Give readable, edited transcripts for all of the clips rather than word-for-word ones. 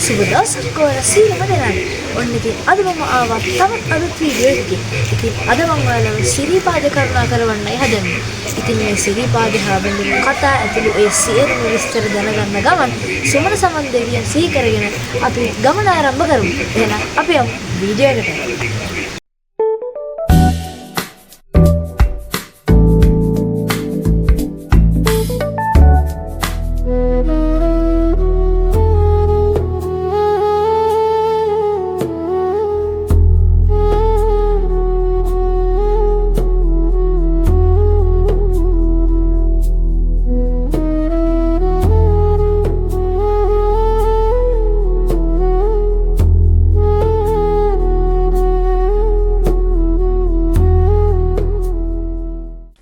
සුබ දවසක් ඔයාලා සීලම දෙනාට. ඔන්න ඉතින් අද මම ආවා තවත් අලුත් වීඩියෝ එකකින්. ඉතින් අද මම ඔයාලව සිරිපාද කරුණා කරවන්නයි හදන්නේ. ඉතින් මේ සිරිපාද හාබෙන්දින කතා ඇතුළු ඒ සියලුම විස්තර දැනගන්න ගමන් සුමන සමන් දෙවියන් සිහි කරගෙන අපි ගමන ආරම්භ කරමු. එහෙනම් අපි යමු වීඩියෝ එකට.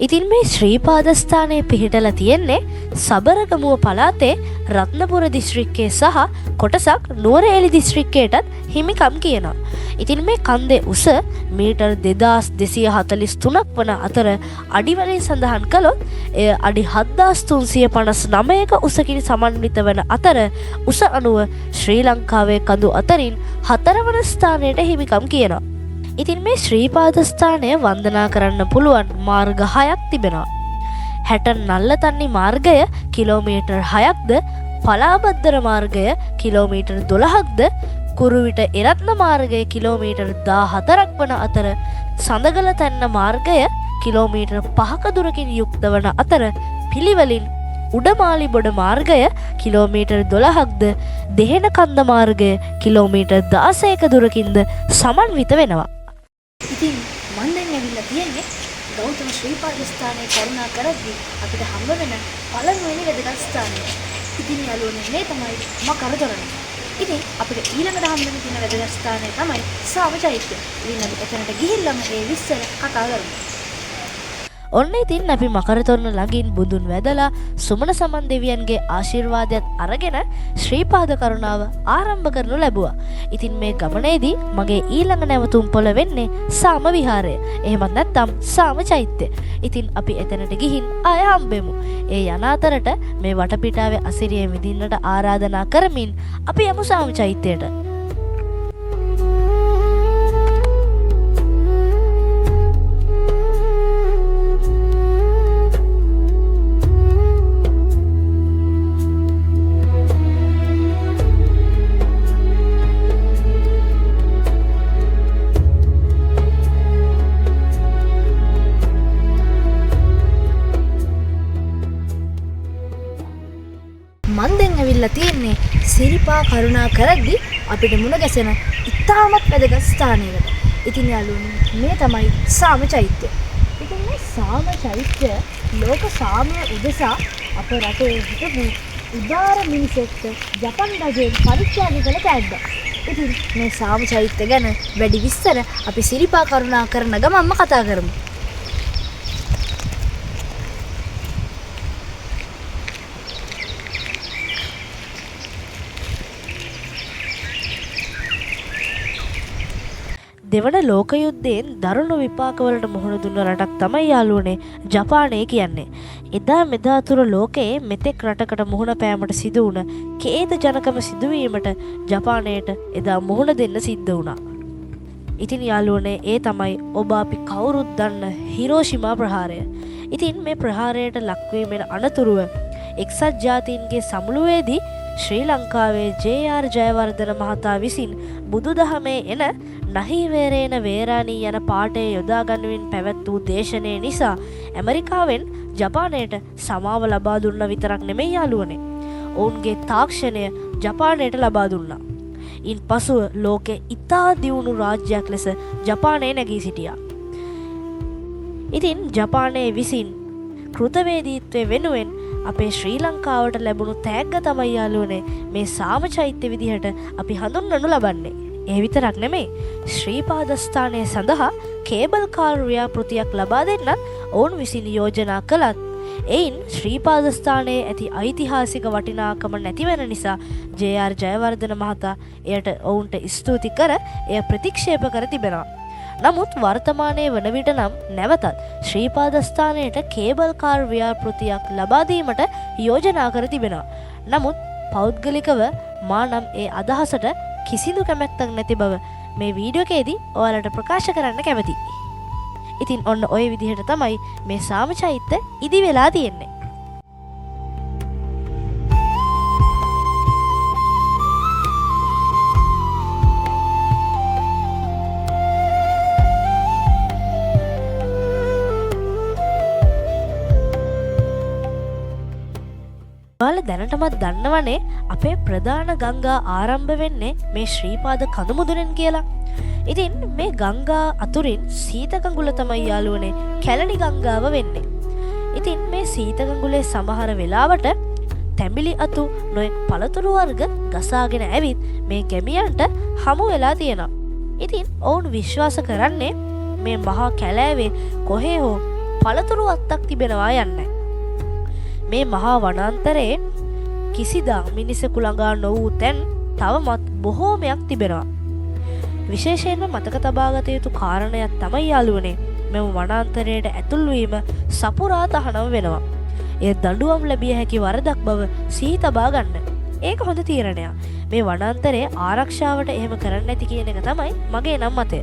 ඉතින් මේ ශ්‍රීපාදස්ථානයේ පිහිටලා තියෙන්නේ සබරගමුව පළාතේ රත්නපුර දිස්ත්‍රික්කයේ සහ කොටසක් නුවරඑළිය දිස්ත්‍රික්කයටත් හිමිකම් කියනවා. ඉතින් මේ කන්දේ උස මීටර් 2243ක් වන අතර අඩි වලින් සඳහන් කළොත් එය අඩි 7359ක උසකින් සමන්විත වන අතර උස අනුව ශ්‍රී ලංකාවේ කඳු අතරින් 4 වන ස්ථානයට හිමිකම් කියනවා. ඉතින් මේ ශ්‍රීපාද ස්ථානය වන්දනා කරන්න පුළුවන් මාර්ග 6ක් තිබෙනවා. හැටන් නල්ලතන්නි මාර්ගය කිලෝමීටර් 6ක්ද, පලාබද්දර මාර්ගය කිලෝමීටර් 12ක්ද, කුරුවිට එරත්න මාර්ගය කිලෝමීටර් 14ක් වන අතර සඳගල තැන්න මාර්ගය කිලෝමීටර් 5ක දුරකින් යුක්ත වන අතර පිළිවෙලින් උඩමාලි බොඩ මාර්ගය කිලෝමීටර් 12ක්ද, දෙහෙන කන්ද මාර්ගය කිලෝමීටර් 16ක දුරකින්ද සමන්විත වෙනවා. ඉතින් මම දැන් ඇවිල්ලා තියෙන්නේ ගෞතම ශ්‍රීපාද ස්ථානයේ කරුණා කරද්දී අපිට හම්බ වෙන පළමුවෙනි වැදගත් ස්ථානය. ඉතින් යාළුවනේ මේ තමයි මකරතොරණ. ඉතින් අපිට ඊළඟට හම්බ වෙන තියෙන වැදගත් ස්ථානය තමයි සාම චෛත්‍ය. ඉතින් අපි එතනට ගිහිල්ලාම ඒ විස්තර කතා කරමු. ඔන්න ඉතින් අපි මකරතොරණ ළඟින් බුදුන් වැදලා සුමන සමන් දෙවියන්ගේ ආශිර්වාදයත් අරගෙන ශ්‍රීපාද කරුණාව ආරම්භ කරනු ලැබුවා. ඉතින් මේ ගමනේදී මගේ ඊළඟ නැවතුම් පොළ වෙන්නේ සාම විහාරය. එහෙමත් නැත්නම් සාම චෛත්‍ය. ඉතින් අපි එතනට ගිහින් ආය හම්බෙමු. ඒ යන අතරට මේ වටපිටාවේ අසිරිය විඳින්නට ආරාධනා කරමින් අපි යමු සාම චෛත්‍යයට. මන් දැන් ඇවිල්ලා තියෙන්නේ සිරිපා කරුණා කරද්දී අපිට මුණ ගැසෙන ඉතාමත් වැදගත් ස්ථානයකට. ඉතින් යාළුවනේ මේ තමයි සාම චෛත්‍ය. ඉතින් මේ සාම චෛත්‍ය ලෝක සාමය උදෙසා අප රටේ හිටපු උදාර මිනිසෙක්ට ජපන් රජයෙන් පරිත්‍යාග කළ තැනක්. ඉතින් මේ සාම චෛත්‍ය ගැන වැඩි විස්තර අපි සිරිපා කරුණා කරන ගමන්ම කතා කරමු. දෙවන ලෝක යුද්ධයෙන් දරුණු විපාකවලට මුහුණ දුන්න රටක් තමයි යාළුවනේ ජපානය කියන්නේ. එදා මෙදා තුර ලෝකයේ මෙතෙක් රටකට මුහුණ පෑමට සිදු වුණ ඛේදජනකම සිදුවීමට ජපානයට එදා මුහුණ දෙන්න සිද්ධ වුණා. ඉතින් යාළුවනේ ඒ තමයි ඔබ අපි කවුරුත් දන්න හිරෝෂිමා ප්‍රහාරය. ඉතින් මේ ප්‍රහාරයට ලක්වීමෙන් අනතුරුව එක්සත් ජාතීන්ගේ සමුළුවේදී ශ්‍රී ලංකාවේ ජේ.ආර්. ජයවර්ධන මහතා විසින් බුදුදහමේ එන නහිවේරේන වේරාණී යන පාඨය යොදා ගන්නමින් පැවැත් වූ දේශනය නිසා ඇමරිකාවෙන් ජපානයට සමාව ලබා දුන්න විතරක් නෙමෙයි යාළුවනේ. ඔවුන්ගේ තාක්ෂණය ජපානයට ලබා දුන්නා. ඉන් පසුව ලෝකේ ඉතා දියුණු රාජ්‍යයක් ලෙස ජපානය නැගී සිටියා. ඉතින් ජපානයේ විසින් කෘතවේදීත්වය වෙනුවෙන් අපේ ශ්‍රී ලංකාවට ලැබුණු තෑග්ග තමයි යාළුවනේ මේ සාම චෛත්‍ය විදිහට අපි හඳුන්වනු ලබන්නේ. ඒ විතරක් නෙමෙයි ශ්‍රීපාද ස්ථානය සඳහා කේබල් කාර් ව්‍යාපෘතියක් ලබා දෙන්නත් ඔවුන් විසින් යෝජනා කළත් එයින් ශ්‍රීපාද ස්ථානයේ ඇති ඓතිහාසික වටිනාකම නැතිවෙන නිසා ජේ.ආර්. ජයවර්ධන මහතා එයට ඔවුන්ට ස්තුති කර එය ප්‍රතික්ෂේප කර තිබෙනවා. නමුත් වර්තමානයේ වන විට නම් නැවතත් ශ්‍රීපාද ස්ථානයට කේබල් කාර් ව්‍යාපෘතියක් ලබා දීමට යෝජනා කර තිබෙනවා. නමුත් පෞද්ගලිකව මා නම් ඒ අදහසට කිසිදු කැමැත්තක් නැති බව මේ වීඩියෝ එකේදී ඔයාලට ප්‍රකාශ කරන්න කැමතියි. ඉතින් ඔන්න ඔය විදිහට තමයි මේ සාම චෛත්‍ය ඉදි වෙලා තියෙන්නේ. ඔයාලා දැනටමත් දන්නවනේ අපේ ප්‍රධාන ගංගා ආරම්භ වෙන්නේ මේ ශ්‍රීපාද කඳුමුදුනෙන් කියලා. ඉතින් මේ ගංගා අතුරින් සීතකඟුල තමයි යාළුවනේ කැලණි ගංගාව වෙන්නේ. ඉතින් මේ සීතකඟුලේ සමහර වෙලාවට තැඹිලි අතු නොයෙක් පළතුරු වර්ග ගසාගෙන ඇවිත් මේ ගැමියන්ට හමු වෙලා තියෙනවා. ඉතින් ඔවුන් විශ්වාස කරන්නේ මේ මහා කැලෑවේ කොහේ හෝ පළතුරු අත්තක් තිබෙනවා යන්නයි. මේ මහා වනාන්තරයේ කිසිදා මිනිසෙකු ළඟා නොවූ තැන් තවමත් බොහෝමයක් තිබෙනවා. විශේෂයෙන්ම මතක තබාගත යුතු කාරණයක් තමයි යාළුවනේ මෙම වනාන්තරයට ඇතුල්වීම සපුරා තහනම් වෙනවා. එය දඬුවම් ලැබිය හැකි වරදක් බව සිහි තබා ගන්න. ඒක හොඳ තීරණයක්. මේ වනාන්තරයේ ආරක්ෂාවට එහෙම කරන්න ඇති කියන එක තමයි මගේ නම් මතය.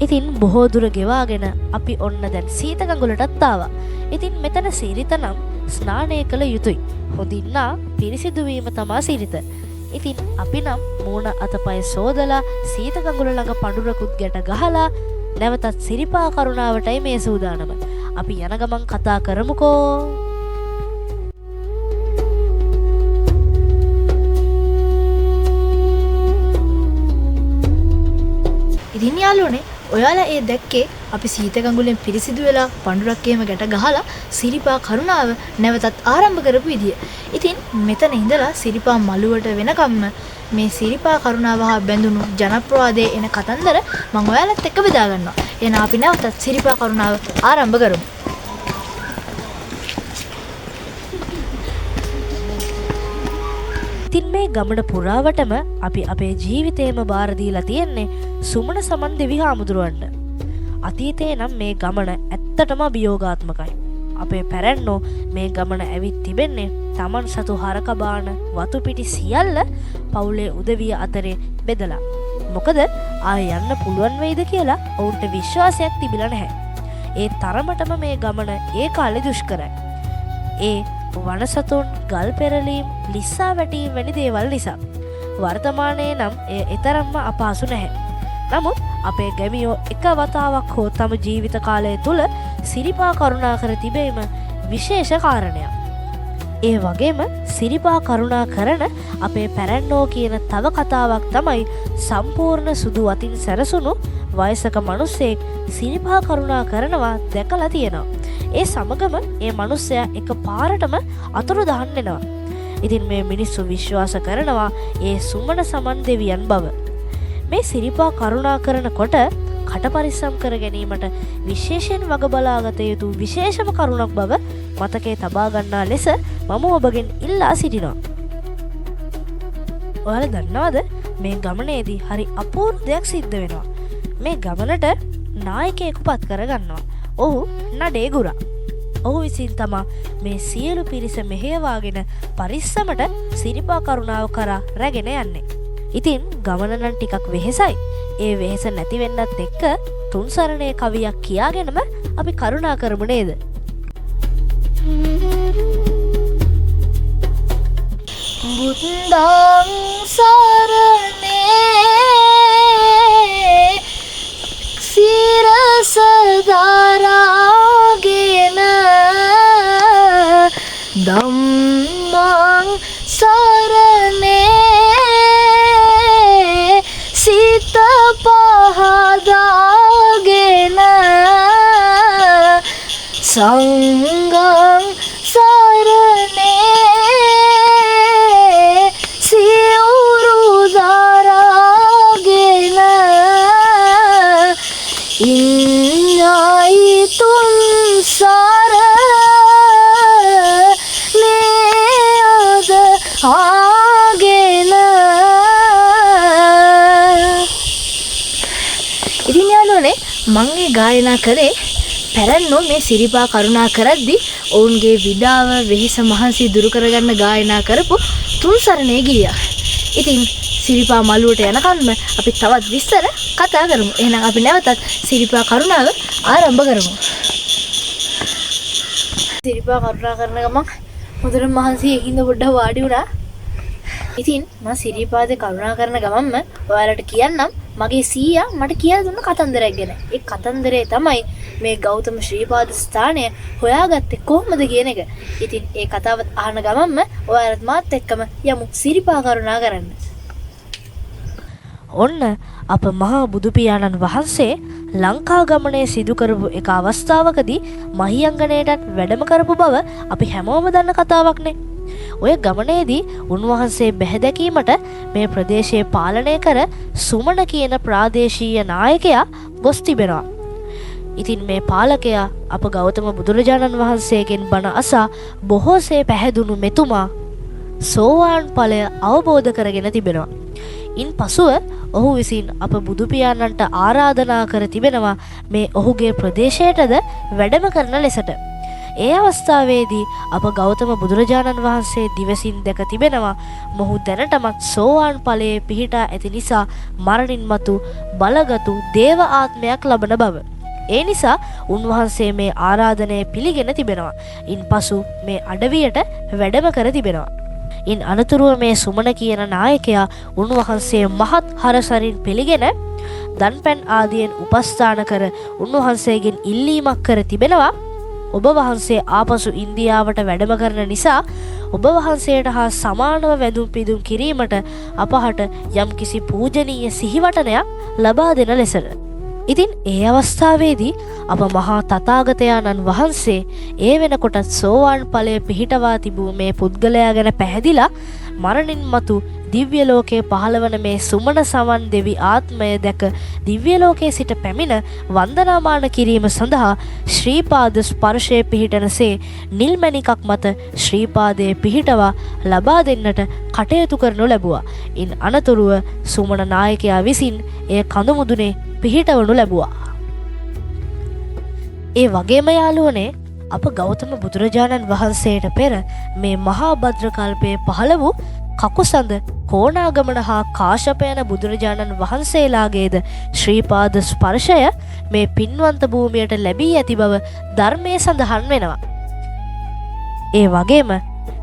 ඉතින් බොහෝ දුර ගෙවාගෙන අපි ඔන්න දැන් සීතකඟුලටත් ආවා. ඉතින් මෙතන සිරිත නම් ස්නානය කළ යුතුයි. හොඳින්නා පිරිසිදු වීම තමා සිරිත. ඉතින් අපි නම් මූණ අතපය සෝදලා සීතකඟුල ළඟ පඳුරකුත් ගැට ගහලා නැවතත් සිරිපා කරුණාවටයි මේ සූදානම. අපි යන ගමන් කතා කරමුකෝ. ඉතින් යාළුවනේ ඔයාලා ඒ දැක්කේ අපි සීතකඟුලෙන් පිරිසිදු වෙලා පඳුරක් එහෙම ගැට ගහලා සිරිපා කරුණාව නැවතත් ආරම්භ කරපු විදිය. ඉතින් මෙතන ඉඳලා සිරිපා මළුවට වෙනකම්ම මේ සිරිපා කරුණාව හා බැඳුණු ජනප්‍රවාදයේ එන කතන්දර මම ඔයාලත් එක්ක බෙදා ගන්නවා. එහෙනම් අපි නැවතත් සිරිපා කරුණාව ආරම්භ කරමු. ඉතින් මේ ගමන පුරාවටම අපි අපේ ජීවිතේම බාර දීලා තියෙන්නේ සුමන සමන් දෙවි හාමුදුරුවන්ට. අතීතේ නම් මේ ගමන ඇත්තටම අභියෝගාත්මකයි. අපේ පැරැන්නෝ මේ ගමන ඇවිත් තිබෙන්නේ තමන් සතු හරක බාන වතු පිටි සියල්ල පවුලේ උදවිය අතරේ බෙදලා. මොකද ආයෙ යන්න පුළුවන් වෙයිද කියලා ඔවුන්ට විශ්වාසයක් තිබිලා නැහැ. ඒ තරමටම මේ ගමන ඒ කාලේ දුෂ්කරයි. ඒ වනසතුන් ගල් පෙරලීම් ලිස්සා වැටීම් වැනි දේවල් නිසා. වර්තමානයේ නම් එය එතරම්ම අපහසු නැහැ. නමුත් අපේ ගැමියෝ එක වතාවක් හෝ තම ජීවිත කාලය තුළ සිරිපා කරුණා කර තිබීම විශේෂ කාරණයක්. ඒ වගේම සිරිපා කරුණා කරන අපේ පැරැන්නෝ කියන තව කතාවක් තමයි සම්පූර්ණ සුදු අතින් සැරසුණු වයසක මිනිස්සෙක් සිරිපා කරුණා කරනවා දැකලා තියෙනවා. ඒ සමගම ඒ මිනිස්සයා එක පාරටම අතුරු දහන් වෙනවා. ඉතින් මේ මිනිස්සු විශ්වාස කරනවා ඒ සුමන සමන් දෙවියන් බව. මේ සිරිපා කරුණා කරනකොට කට පරිස්සම් කර ගැනීමට විශේෂයෙන් වග බලාගත යුතු විශේෂම කරුණක් බව මතකයේ තබා ගන්නා ලෙස මම ඔබගෙන් ඉල්ලා සිටිනවා. ඔයාලා දන්නවද මේ ගමනේදී හරි අපූර්ව දෙයක් සිද්ධ වෙනවා. මේ ගමනට නායකයෙකු පත් කරගන්නවා. ඔහු නඩේ ගුරා. ඔහු විසින් තමා මේ සියලු පිරිස මෙහෙයවාගෙන පරිස්සමට සිරිපා කරුණාව කරා රැගෙන යන්නේ. ඉතින් ගමන නම් ටිකක් වෙහෙසයි. ඒ වෙහෙස නැති වෙන්නත් එක්ක තුන් සරණේ කවියක් කියාගෙනම අපි කරුණා කරමු නේද? බුද්ධං සරණේ සිරස දරාගෙන ධම්මං සරණේ සිත පහදාගෙන සංඝං සරණේ සිවුරු දරාගෙන ඉන්නයි තුන් සරණේ අද ආගෙන. ඉතින් යාළුවනේ මම මේ ගායනා කළේ පැරැන්නෝ මේ සිරිපා කරුණා කරද්දී ඔවුන්ගේ විඩාව වෙහෙස මහන්සි දුරු කරගන්න ගායනා කරපු තුන් සරණේ ගීයක්. ඉතින් සිරිපා මළුවට යනකම්ම අපි තවත් විස්තර කතා කරමු. එහෙනම් අපි නැවතත් සිරිපා කරුණාව ආරම්භ කරමු. සිරිපා කරුණා කරන ගමන් මුදල මහන්සි එකින්ද පොඩ්ඩක් වාඩි වුණා. ඉතින් මම සිරිපාදේ කරුණා කරන ගමන්ම ඔයාලට කියන්නම් මගේ සීයා මට කියලා දුන්න කතන්දරයක් ගැන. ඒ කතන්දරේ තමයි මේ ගෞතම ශ්‍රීපාද ස්ථානය හොයාගත්තේ කොහොමද කියන එක. ඉතින් ඒ කතාවත් අහන ගමන්ම ඔයාලත් මාත් එක්කම යමු සිරිපා කරුණා කරන්න. ඔන්න අප මහා බුදු පියාණන් වහන්සේ ලංකා ගමනේ සිදු කරපු එක අවස්ථාවකදී මහියංගණයටත් වැඩම කරපු බව අපි හැමෝම දන්න කතාවක්නේ. ඔය ගමනේදී උන්වහන්සේ බැහැදැකීමට මේ ප්‍රදේශයේ පාලනය කර සුමන කියන ප්‍රාදේශීය නායකයා ගොස් තිබෙනවා. ඉතින් මේ පාලකයා අප ගෞතම බුදුරජාණන් වහන්සේගෙන් බණ අසා බොහෝසේ පැහැදුණු මෙතුමා සෝවාන් ඵලය අවබෝධ කරගෙන තිබෙනවා. ඉන් පසුව ඔහු විසින් අප බුදු පියාණන්ට ආරාධනා කර තිබෙනවා මේ ඔහුගේ ප්‍රදේශයටද වැඩම කරන ලෙසට. ඒ අවස්ථාවේදී අප ගෞතම බුදුරජාණන් වහන්සේ දිවසින් දැක තිබෙනවා මොහු දැනටමත් සෝවාන් ඵලයේ පිහිටා ඇති නිසා මරණින් මතු බලගතු දේව ආත්මයක් ලබන බව. ඒ නිසා උන්වහන්සේ මේ ආරාධනය පිළිගෙන තිබෙනවා. ඉන්පසු මේ අඩවියට වැඩම කර තිබෙනවා. ඉන් අනතුරුව මේ සුමන කියන නායකයා උන්වහන්සේ මහත් හරසරින් පිළිගෙන දන්පැන් ආදියෙන් උපස්ථාන කර උන්වහන්සේගෙන් ඉල්ලීමක් කර තිබෙනවා. ඔබ වහන්සේ ආපසු ඉන්දියාවට වැඩම කරන නිසා ඔබ වහන්සේට හා සමානව වැඳුම් පිදුම් කිරීමට අපහට යම්කිසි පූජනීය සිහිවටනයක් ලබා දෙන ලෙසට. ඉතින් ඒ අවස්ථාවේදී අප මහා තථාගතයන්න් වහන්සේ ඒ වෙනකොට සෝවාන් ඵලයේ පිහිටවා තිබූ මේ පුද්ගලයා ගැන පැහැදිලා මරණින් මතු දිව්‍ය ලෝකයේ පහළවන මේ සුමන සමන් දෙවි ආත්මය දැක දිව්‍ය ලෝකයේ සිට පැමිණ වන්දනාමාන කිරීම සඳහා ශ්‍රීපාද ස්පර්ශයේ පිහිටනසේ නිල්මණිකක් මත ශ්‍රීපාදයේ පිහිටවා ලබා දෙන්නට කටයුතු කරනු ලැබුවා. ඉන් අනතුරුව සුමන නායකයා විසින් එය කඳුමුදුනේ පිහිටවනු ලැබුවා. ඒ වගේම යාළුවනේ අප ගෞතම බුදුරජාණන් වහන්සේට පෙර මේ මහා භද්‍ර කල්පයේ පහළ වූ කකුසඳ කෝණාගමන හා කාශ්‍යප යන බුදුරජාණන් වහන්සේලාගේද ශ්‍රීපාද ස්පර්ශය මේ පින්වන්ත භූමියට ලැබී ඇති බව ධර්මයේ සඳහන් වෙනවා. ඒ වගේම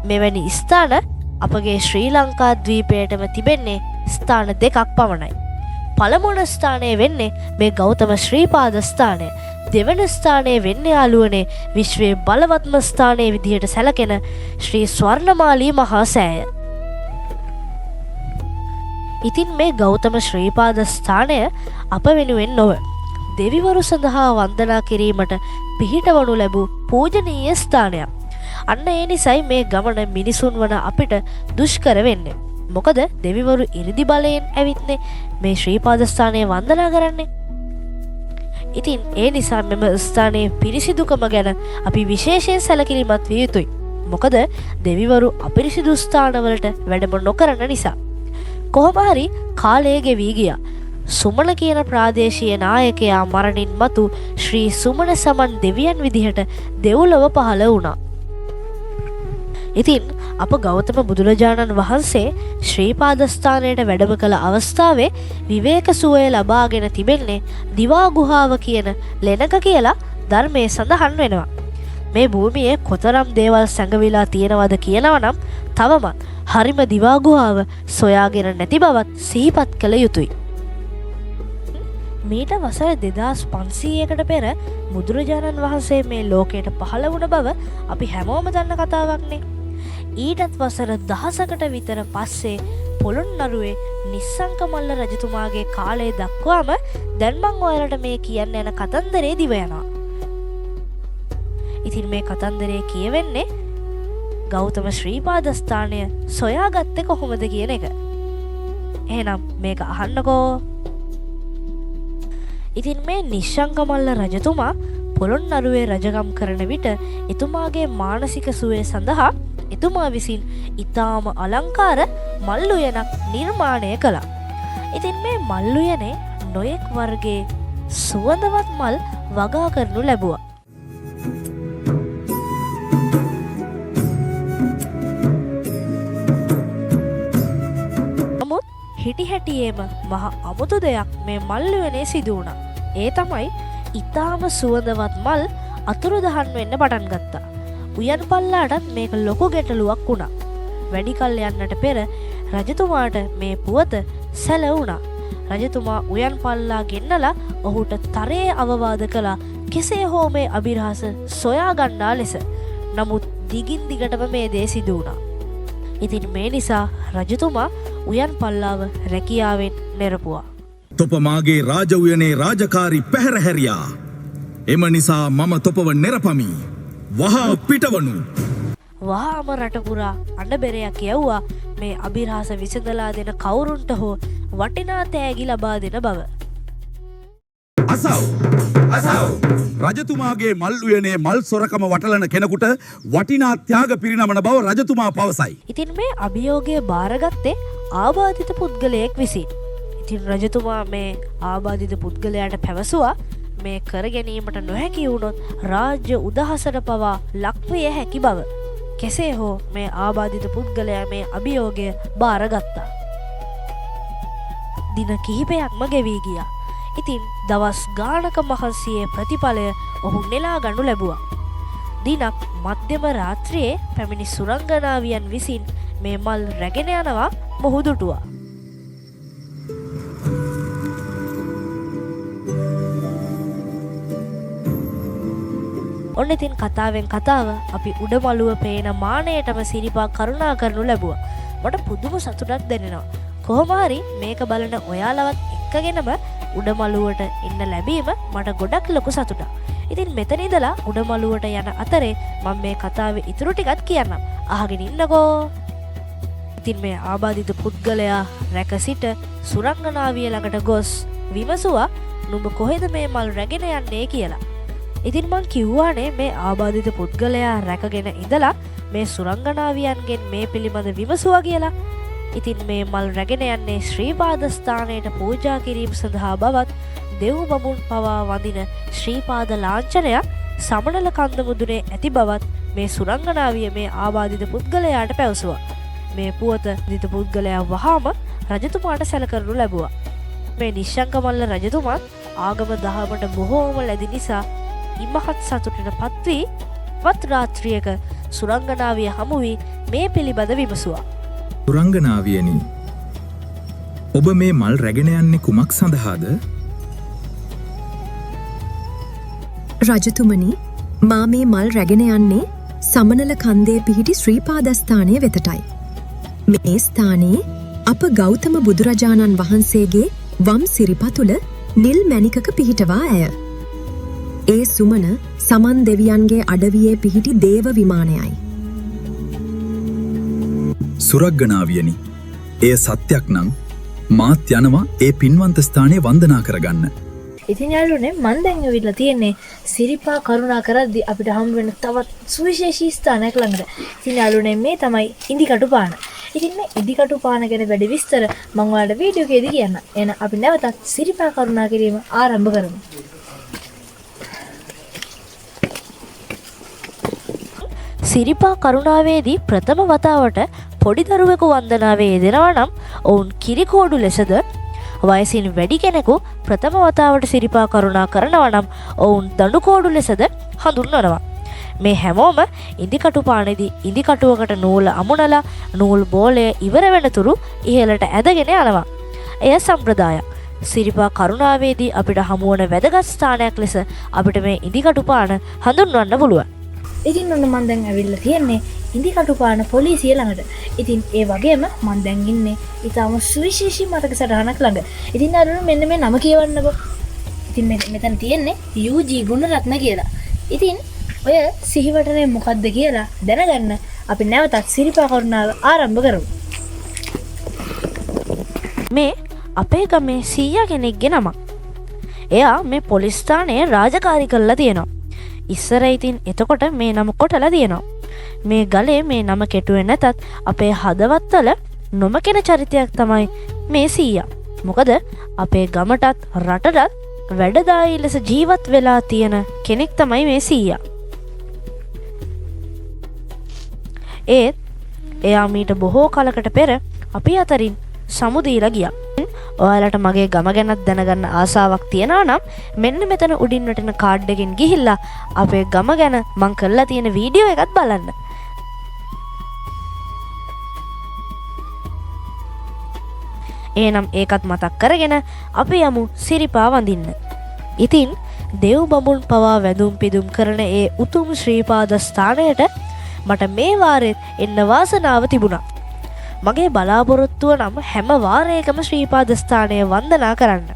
මෙවැනි ස්ථාන අපගේ ශ්‍රී ලංකා ද්වීපයටම තිබෙන්නේ ස්ථාන දෙකක් පමණයි. පළමුවන ස්ථානය වෙන්නේ මේ ගෞතම ශ්‍රීපාද ස්ථානය. දෙවන ස්ථානය වෙන්නේ යාළුවනේ විශ්වයේ බලවත්ම ස්ථානයේ විදිහට සැලකෙන ශ්‍රී ස්වර්ණමාලී මහා සෑය. ඉතින් මේ ගෞතම ශ්‍රීපාද ස්ථානය අප වෙනුවෙන් නොව දෙවිවරු සඳහා වන්දනා කිරීමට පිහිටවනු ලැබූ පූජනීය ස්ථානයක්. අන්න ඒ නිසයි මේ ගමන මිනිසුන් වන අපිට දුෂ්කර වෙන්නේ. මොකද දෙවිවරු ඉරිදි බලයෙන් ඇවිත්නේ මේ ශ්‍රීපාද ස්ථානය වන්දනා කරන්නේ. ඉතින් ඒ නිසා මෙම ස්ථානයේ පිරිසිදුකම ගැන අපි විශේෂයෙන් සැලකිලිමත් විය යුතුයි. මොකද දෙවිවරු අපිරිසිදු ස්ථානවලට වැඩම නොකරන නිසා. කොහොම හරි කාලය ගෙවී ගියා. සුමන කියන ප්‍රාදේශීය නායකයා මරණින් මතු ශ්‍රී සුමන සමන් දෙවියන් විදිහට දෙව්ලොව පහළ වුණා. ඉතින් අප ගෞතම බුදුරජාණන් වහන්සේ ශ්‍රීපාද ස්ථානයට වැඩම කළ අවස්ථාවේ විවේක සුවය ලබාගෙන තිබෙන්නේ දිවා ගුහාව කියන ලෙනක කියලා ධර්මයේ සඳහන් වෙනවා. මේ භූමියේ කොතරම් දේවල් සැඟවිලා තියෙනවද කියනවනම් තවමත් හරිම දිවා ගුහාව සොයාගෙන නැති බවත් සිහිපත් කළ යුතුයි. මීට වසර 2500කට පෙර බුදුරජාණන් වහන්සේ මේ ලෝකයට පහළ වුණ බව අපි හැමෝම දන්න කතාවක්නේ. ඊටත් වසර 1000කට විතර පස්සේ පොළොන්නරුවේ නිස්සංක මල්ල රජතුමාගේ කාලය දක්වාම දැන් මං ඔයාලට මේ කියන්න යන කතන්දරේ දිව යනවා. ඉතින් මේ කතන්දරේ කියවෙන්නේ ගෞතම ශ්‍රීපාද ස්ථානය සොයාගත්තේ කොහොමද කියන එක. එහෙනම් මේක අහන්නකෝ. ඉතින් මේ නිශ්ශංක මල්ල රජතුමා පොළොන්නරුවේ රජගම් කරන විට එතුමාගේ මානසික සුවය සඳහා එතුමා විසින් ඊටාම අලංකාර මල් උයනක් නිර්මාණය කළා. ඉතින් මේ මල් උයනේ නොයෙක් වර්ගයේ සුවඳවත් මල් වගා කරනු ලැබුවා. හිටි හැටියේම මහ අමුතු දෙයක් මේ මල්ලුවනේ සිදු වුණා. ඒ තමයි ඊටාම සුවඳවත් මල් අතුරුදහන් වෙන්න පටන් ගත්තා. උයන් පල්ලාටත් මේක ලොකු ගැටලුවක් වුණා. වැඩි කල් යන්නට පෙර රජතුමාට මේ පුවත සැලවුණා. රජතුමා උයන් පල්ලා ගෙන්නලා ඔහුට තරයේ අවවාද කළා කෙසේ හෝ මේ අභිරහස සොයා ගන්නා ලෙස. නමුත් දිගින් දිගටම මේ දේ සිදු වුණා. ඉතින් මේ නිසා රජතුමා උයන් පල්ලාව රැකියාවෙන් නිරපුවා. තොප මාගේ රාජ උයනේ රාජකාරී පැහැර හැරියා. එම නිසා මම තොපව නිරපමි. වහා පිටවනු. වහාම රටපුරා අඬබෙරයක් යව්වා මේ අභිරහස විසඳලා දෙන කවුරුන්ට හෝ වටිනා තෑගි ලබා දෙන බව. අසව් රජතුමාගේ මල් උයනේ මල් සොරකම වටලන කෙනෙකුට වටිනා ත්‍යාග පිරිනමන බව රජතුමා පවසයි. ඉතින් මේ අභියෝගය බාරගත්තේ ආබාධිත පුද්ගලයෙක් විසින්. ඉතින් රජතුමා මේ ආබාධිත පුද්ගලයාට පැවසුවා මේ කර ගැනීමට නොහැකි වුණොත් රාජ්‍ය උදහසට පවා ලක්විය හැකි බව. කෙසේ හෝ මේ ආබාධිත පුද්ගලයා මේ අභියෝගය බාරගත්තා. දින කිහිපයක්ම ගෙවී ගියා. ඉතින් දවස් ගානක මහන්සියේ ප්‍රතිඵලය ඔහු නෙලා ගනු ලැබුවා. දිනක් මධ්‍යම රාත්‍රියේ පැමිණි සුරංගනාවියන් විසින් මේ මල් රැගෙන යනවා මොහු දුටුවා. ඔන්න ඉතින් කතාවෙන් කතාව අපි උඩමළුව පේන මානයටම සිරිපා කරුණා කරනු ලැබුවා. මට පුදුම සතුටක් දැනෙනවා. කොහොම හරි මේක බලන ඔයාලවත් එක්කගෙනම උඩමළුවට එන්න ලැබීම මට ගොඩක් ලොකු සතුටක්. ඉතින් මෙතන ඉඳලා උඩමළුවට යන අතරේ මම මේ කතාවේ ඉතුරු ටිකත් කියන්නම්. අහගෙන ඉන්නකෝ. ඉතින් මේ ආබාධිත පුද්ගලයා රැක සිට සුරංගනාවිය ළඟට ගොස් විමසුවා නුඹ කොහෙද මේ මල් රැගෙන යන්නේ කියලා. ඉතින් මං කිව්වානේ මේ ආබාධිත පුද්ගලයා රැකගෙන ඉඳලා මේ සුරංගනාවියන්ගෙන් මේ පිළිබඳ විමසුවා කියලා. ඉතින් මේ මල් රැගෙන යන්නේ ශ්‍රී පාද ස්ථානයට පූජා කිරීම සඳහා බවත් දෙව් බමුන් පවා වඳින ශ්‍රී පාද ලාංඡනයක් සමනල කන්ද මුදුනේ ඇති බවත් මේ සුරංගනාවිය මේ ආබාධිත පුද්ගලයාට පැවසුවා. මේ පුවත දිත පුද්ගලයා වහාම රජතුමාට සැලකරනු ලැබුවා. මේ නිශ්ශංක මල්ල රජතුමාත් ආගම දහමට බොහෝම ලැබි නිසා ඉමහත් සතුටට පත්වී වත් රාත්‍රියක සුරංගනාවිය හමු වී මේ පිළිබඳ විමසුවා. සුරංගනාවියනි, ඔබ මේ මල් රැගෙන යන්නේ කුමක් සඳහාද? රජතුමනි, මා මේ මල් රැගෙන යන්නේ සමනල කන්දේ පිහිටි ශ්‍රී පාදස්ථානය වෙතටයි. මේ ස්ථානයේ අප ගෞතම බුදුරජාණන් වහන්සේගේ වම් සිරිපතුල නිල් මැණිකක පිහිටවා ඇය. ඒ සුමන සමන් දෙවියන්ගේ අඩවියේ පිහිටි දේව විමානයයි. සුරංගනාවියනි, එය සත්‍යයක් නම් මාත් යනවා ඒ පින්වන්ත ස්ථානයේ වන්දනා කරගන්න. ඉතින් යාළුවනේ මම දැන් ඇවිල්ලා තියෙන්නේ සිරිපා කරුණා කරද්දි අපිට හම් වෙන තවත් සුවිශේෂී ස්ථානයක් ළඟට. ඉතින් යාළුවනේ මේ තමයි ඉදිකටු පාන. ඉතින් මේ ඉදිකටු පාන ගැන වැඩි විස්තර මම ඔයාලට වීඩියෝ එකේදී කියන්නම්. එහෙනම් අපි නැවතත් සිරිපා කරුණා කිරීම ආරම්භ කරමු. සිරිපා කරුණාවේදී ප්‍රථම වතාවට පොඩි දරුවෙකු වන්දනාවේ යෙදෙනවා නම් ඔවුන් කිරිකෝඩු ලෙසද, වයසින් වැඩි කෙනෙකු ප්‍රථම වතාවට සිරිපා කරුණා කරනවා නම් ඔවුන් දඬුකෝඩු ලෙසද හඳුන්වනවා. මේ හැමෝම ඉදිකටු පානේදී ඉදිකටුවකට නූල අමුණලා නූල් බෝලය ඉවර වෙනතුරු ඉහළට ඇදගෙන යනවා. එය සම්ප්‍රදායක්. සිරිපා කරුණාවේදී අපිට හමුවන වැදගත් ස්ථානයක් ලෙස අපිට මේ ඉදිකටු පාන හඳුන්වන්න පුළුවන්. ඉතින් ඔන්න මම දැන් ඇවිල්ලා තියෙන්නේ ඉදිකටු පාන පොලිසිය ළඟට. ඉතින් ඒ වගේම මම දැන් ඉන්නේ ඊටම සුවිශේෂී මතක සටහනක් ළඟ. ඉතින් අරුණ මෙන්න මේ නම කියවන්නකෝ. ඉතින් මෙතන තියෙන්නේ UG ගුණරත්න කියලා. ඉතින් ඔය සිහිවටනේ මොකද්ද කියලා දැනගන්න අපි නැවතත් සිරිපා කරුණාව ආරම්භ කරමු. මේ අපේ ගමේ සීයා කෙනෙක්ගේ නමක්. එයා මේ පොලිස් ස්ථානයේ රාජකාරී කරලා තියෙනවා. ඉස්සර ඉතින් එතකොට මේ නම කොටලා තියෙනවා. මේ ගලේ මේ නම කෙටුවේ නැතත් අපේ හදවත්වල නොමකෙන චරිතයක් තමයි මේ සීයා. මොකද අපේ ගමටත් රටටත් වැඩදායී ලෙස ජීවත් වෙලා තියෙන කෙනෙක් තමයි මේ සීයා. ඒත් එයා මීට බොහෝ කලකට පෙර අපි අතරින් සමුදීලා ගියා. ඔයාලට මගේ ගම ගැනත් දැනගන්න ආසාවක් තියෙනවා නම් මෙන්න මෙතන උඩින් වටින කාඩ් එකෙන් ගිහිල්ලා අපේ ගම ගැන මං කරලා තියෙන වීඩියෝ එකත් බලන්න. එහෙනම් ඒකත් මතක් කරගෙන අපි යමු සිරිපා වඳින්න. ඉතින් දෙව් බඹුන් පවා වැඳුම් පිදුම් කරන ඒ උතුම් ශ්‍රීපාද ස්ථානයට මට මේ වාරෙත් එන්න වාසනාව තිබුණා. මගේ බලාපොරොත්තුව නම් හැම වාරයකම ශ්‍රීපාද ස්ථානය වන්දනා කරන්න.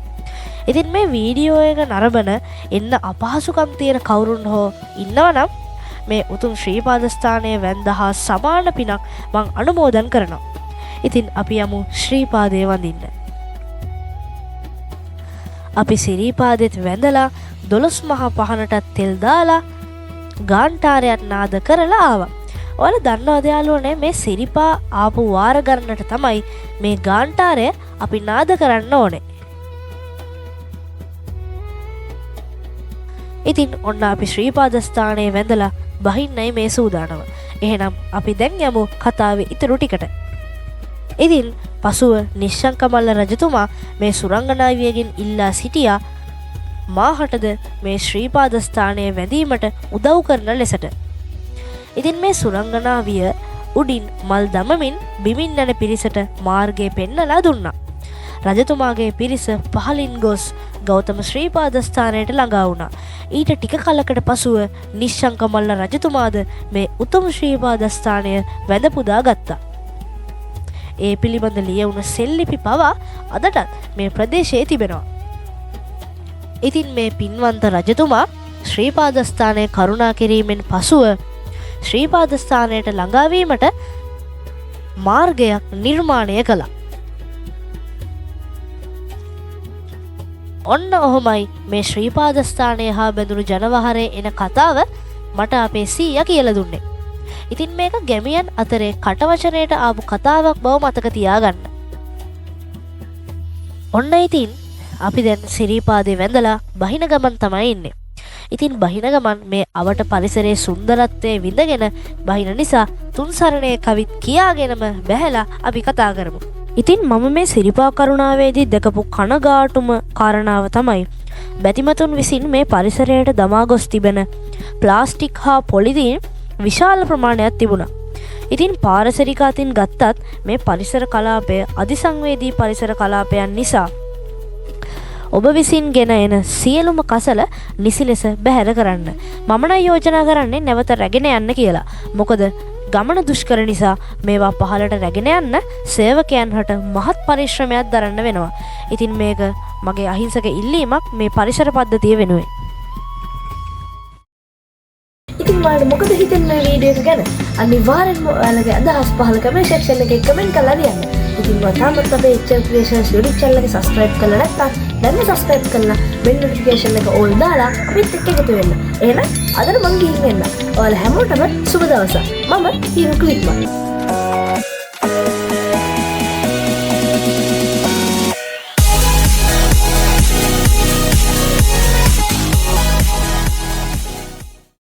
ඉතින් මේ වීඩියෝ එක නරඹන එන්න අපහසුකම් තියෙන කවුරුන් හෝ ඉන්නවනම් මේ උතුම් ශ්‍රීපාද ස්ථානය වැන්දහා සමාන පිනක් මං අනුමෝදන් කරනවා. ඉතින් අපි යමු ශ්‍රීපාදය වඳින්න. අපි සිරිපාදෙත් වැඳලා 12 මහා පහනටත් තෙල් දාලා ගාන්ටාරයක් නාද කරලා ආවා. ඔයාලා දන්නවද යාළුවනේ මේ සිරිපා ආපු වාර ගණනට තමයි මේ ගාන්ටාරය අපි නාද කරන්න ඕනේ. ඉතින් ඔන්න අපි ශ්‍රීපාද ස්ථානයේ වැඳලා බහින්නයි මේ සූදානම. එහෙනම් අපි දැන් යමු කතාවේ ඉතුරු ටිකට. ඉතින් පසුව නිශ්ශංකමල්ල රජතුමා මේ සුරංගනාවියගෙන් ඉල්ලා සිටියා මාහටද මේ ශ්‍රීපාද ස්ථානය වැඳීමට උදව් කරන ලෙසට. ඉතින් මේ සුරංගනාවිය උඩින් මල් දමමින් බිමින් යන පිරිසට මාර්ගය පෙන්නලා දුන්නා. රජතුමාගේ පිරිස පහලින් ගොස් ගෞතම ශ්‍රීපාද ස්ථානයට ළඟා වුණා. ඊට ටික කලකට පසුව නිශ්ශංකමල්ල රජතුමාද මේ උතුම් ශ්‍රීපාද ස්ථානය වැඳ පුදා ගත්තා. ඒ පිළිබඳ ලියවුණ සෙල්ලිපි පවා අදටත් මේ ප්‍රදේශයේ තිබෙනවා. ඉතින් මේ පින්වන්ත රජතුමා ශ්‍රීපාද ස්ථානය කරුණා කිරීමෙන් පසුව ශ්‍රීපාද ස්ථානයට ළඟාවීමට මාර්ගයක් නිර්මාණය කළා. ඔන්න ඔහොමයි මේ ශ්‍රීපාද ස්ථානය හා බැඳුණු ජනවහරේ එන කතාව මට අපේ සීයා කියලා දුන්නේ. ඉතින් මේක ගැමියන් අතරේ කටවචනයට ආපු කතාවක් බව මතක තියාගන්න. ඔන්න ඉතින් අපි දැන් සිරිපාදේ වැඳලා බහින ගමන් තමයි ඉන්නේ. ඉතින් බහින ගමන් මේ අවට පරිසරයේ සුන්දරත්වයේ විඳගෙන බහින නිසා තුන් සරණේ කවිත් කියාගෙනම බැහැලා අපි කතා කරමු. ඉතින් මම මේ සිරිපා කරුණාවේදී දැකපු කනගාටුම කාරණාව තමයි බැතිමතුන් විසින් මේ පරිසරයට දමා ගොස් තිබෙන ප්ලාස්ටික් හා පොලිතීන් විශාල ප්‍රමාණයක් තිබුණා. ඉතින් පාරිසරික අතින් ගත්තත් මේ පරිසර කලාපය අධිසංවේදී පරිසර කලාපයන් නිසා ඔබ විසින් ගෙන එන සියලුම කසල නිසි ලෙස බැහැර කරන්න. මම නම් යෝජනා කරන්නේ නැවත රැගෙන යන්න කියලා. මොකද ගමන දුෂ්කර නිසා මේවා පහලට රැගෙන යන්න සේවකයන් හට මහත් පරිශ්‍රමයක් දරන්න වෙනවා. ඉතින් මේක මගේ අහිංසක ඉල්ලීමක් මේ පරිසර පද්ධතිය වෙනුවෙන්. ඉතින් ඔයාලට මොකද හිතෙන්නේ මේ වීඩියෝ එක ගැන? අනිවාර්යෙන්ම ඔයාලගේ අදහස් පහල කමෙන්ට් සෙක්ෂන් එකේ කමෙන්ට් කරලා ලියන්න. ඉතින් ඔයාලට අපේ HL Creations YouTube channel එක subscribe කරලා නැත්නම් දැන් subscribe කරලා bell notification එක all දාලා අපිත් එක්ක එකතු වෙන්න. එහෙනම් අදට මං ගිහින් එන්න. ඔයාලා හැමෝටම සුබ දවසක්. මම හිරු ක්ලික්මන්.